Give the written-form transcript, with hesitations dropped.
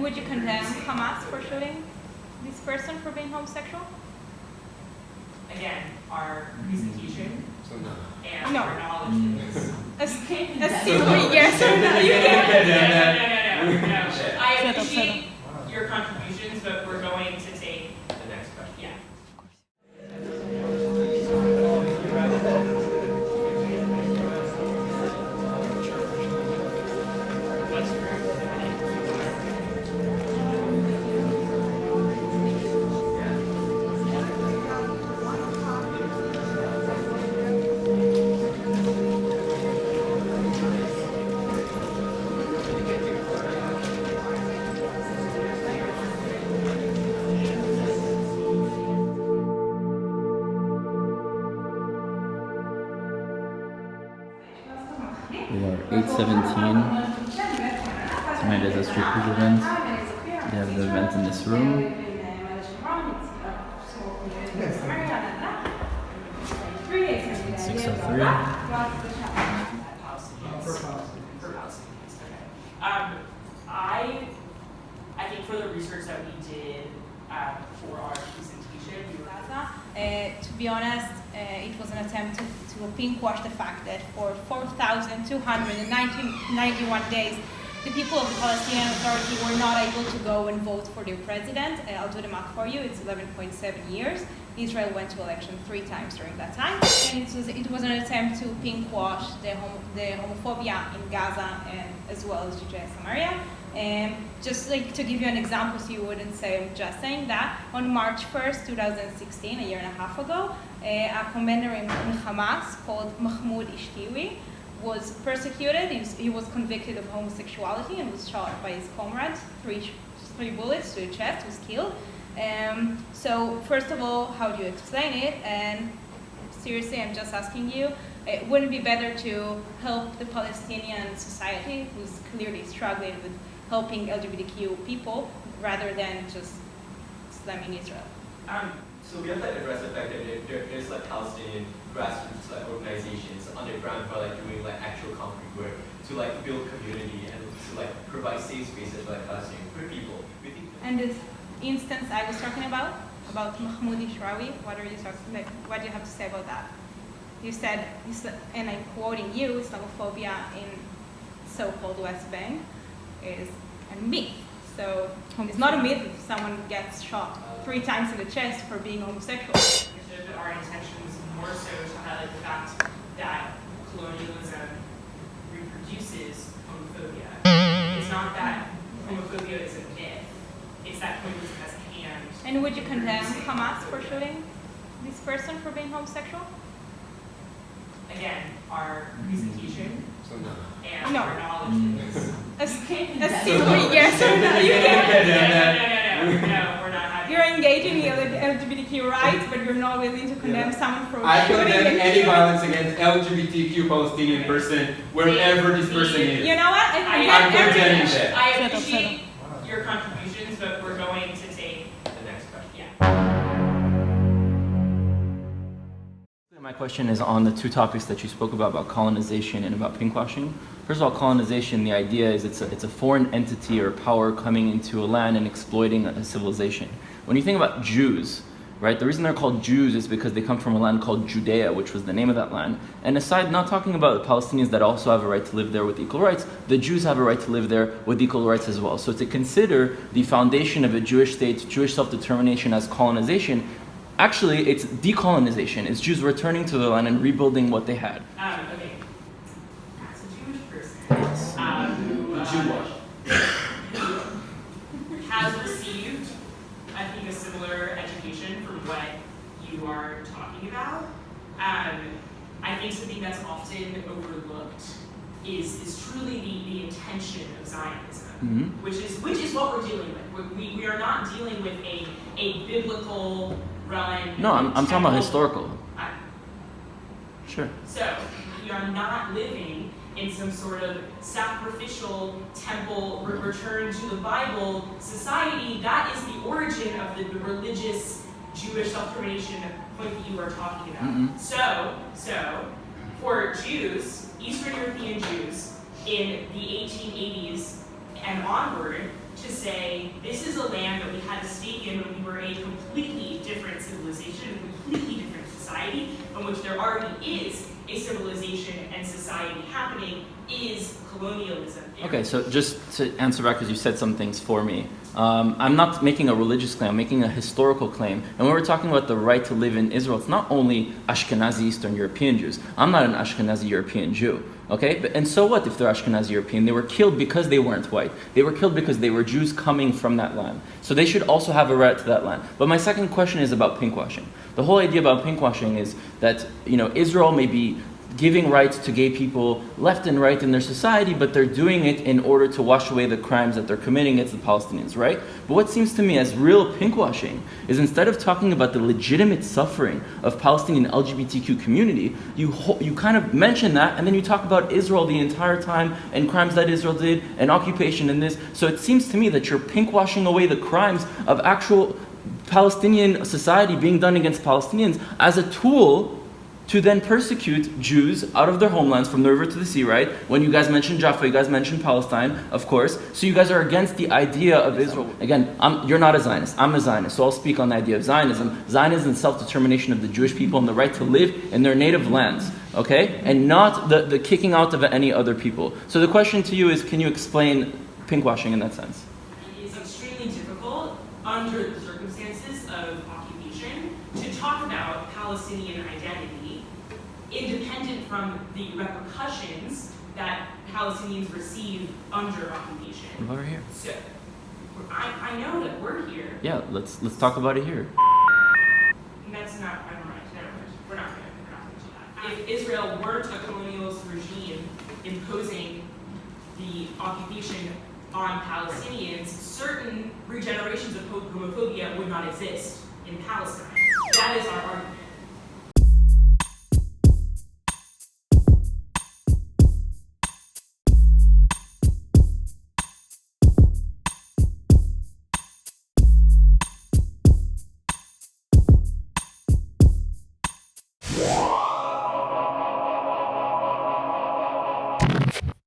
would you condemn Hamas for shooting this person for being homosexual? Again, our presentation and No. our knowledge is... A simple yes or no. You can't. No. I appreciate your contributions, but we're going to take the next question. Yeah. We are 8:17. Tonight is a street food event. We have the event in this room. 6:03. I think for the research that we did for our presentation, we were... To be honest, it was an attempt to pinkwash the fact that for 4,291 days, the people of the Palestinian Authority were not able to go and vote for their president. I'll do the math for you. It's 11.7 years. Israel went to election 3 times during that time, and it was an attempt to pinkwash the homophobia in Gaza and as well as Judea and Samaria. Just like to give you an example, so you wouldn't say I'm just saying that, on March 1st, 2016, a year and a half ago, a commander in Hamas called Mahmoud Ishtiwi was persecuted. He was convicted of homosexuality and was shot by his comrades, three bullets to the chest, was killed. So first of all, how do you explain it? And seriously, I'm just asking you, wouldn't it be better to help the Palestinian society, who's clearly struggling with helping LGBTQ people, rather than just slamming Israel? So we have to address the fact that there's like Palestinian grassroots organizations underground who are like doing like actual concrete work to like build community and to like provide safe spaces for like Palestinian people. And this instance I was talking about Mahmoud Ishrawi, what do you have to say about that? You said, and I'm quoting you, Islamophobia in so-called West Bank is a myth. So it's not a myth if someone gets shot 3 times in the chest for being homosexual. Our intention was more so to highlight the fact that colonialism reproduces homophobia. It's not that homophobia is a myth, it's that colonialism has a hand. And would you condemn Hamas for shooting this person for being homosexual? Again, our presentation and No. our knowledge is... A simple yes or no. You can't. No, we're not having... You're engaging in LGBTQ rights, but you're not willing to condemn someone for I shooting. condemn any violence against LGBTQ Palestinian person, wherever this person is. You know what? I'm condemning that. I appreciate your contributions, but we're going to take the next question. Yeah. My question is on the 2 topics that you spoke about colonization and about pinkwashing. First of all, colonization, the idea is it's a foreign entity or power coming into a land and exploiting a civilization. When you think about Jews, right, the reason they're called Jews is because they come from a land called Judea, which was the name of that land. And aside, not talking about the Palestinians that also have a right to live there with equal rights, the Jews have a right to live there with equal rights as well. So to consider the foundation of a Jewish state, Jewish self-determination as colonization, actually, it's decolonization. It's Jews returning to the land and rebuilding what they had. Okay. As a Jewish person who has received, I think, a similar education from what you are talking about, I think something that's often overlooked is truly the intention of Zionism, which is what we're dealing with. We are not dealing with a biblical run. No, I'm talking about historical. Sure. So we are not living in some sort of sacrificial temple return to the Bible society. That is the origin of the religious Jewish self-determination point that you are talking about. So for Jews, Eastern European Jews in the 1880s and onward, to say this is a land that we had a stake in when we were a completely different civilization, a completely different society, in which there already is a civilization and society happening, is colonialism. Okay, so just to answer back, because you said some things for me. I'm not making a religious claim, I'm making a historical claim. And when we're talking about the right to live in Israel, it's not only Ashkenazi Eastern European Jews. I'm not an Ashkenazi European Jew, okay? And so what if they're Ashkenazi European? They were killed because they weren't white. They were killed because they were Jews coming from that land. So they should also have a right to that land. But my second question is about pinkwashing. The whole idea about pinkwashing is that, Israel may be giving rights to gay people left and right in their society, but they're doing it in order to wash away the crimes that they're committing against the Palestinians, right? But what seems to me as real pinkwashing is instead of talking about the legitimate suffering of Palestinian LGBTQ community, you kind of mention that, and then you talk about Israel the entire time and crimes that Israel did and occupation and this. So it seems to me that you're pinkwashing away the crimes of actual Palestinian society being done against Palestinians as a tool to then persecute Jews out of their homelands from the river to the sea, right? When you guys mentioned Jaffa, you guys mentioned Palestine, of course. So you guys are against the idea of Israel. Again, you're not a Zionist, I'm a Zionist, so I'll speak on the idea of Zionism. Zionism is self-determination of the Jewish people and the right to live in their native lands, okay? And not the kicking out of any other people. So the question to you is, can you explain pinkwashing in that sense? It is extremely difficult under the circumstances of occupation to talk about Palestinian identity independent from the repercussions that Palestinians receive under occupation. What about here? So, I know that we're here. Yeah, let's talk about it here. That's not, never mind. We're not going to do that. If Israel weren't a colonialist regime imposing the occupation on Palestinians, certain regenerations of homophobia would not exist in Palestine. That is our argument.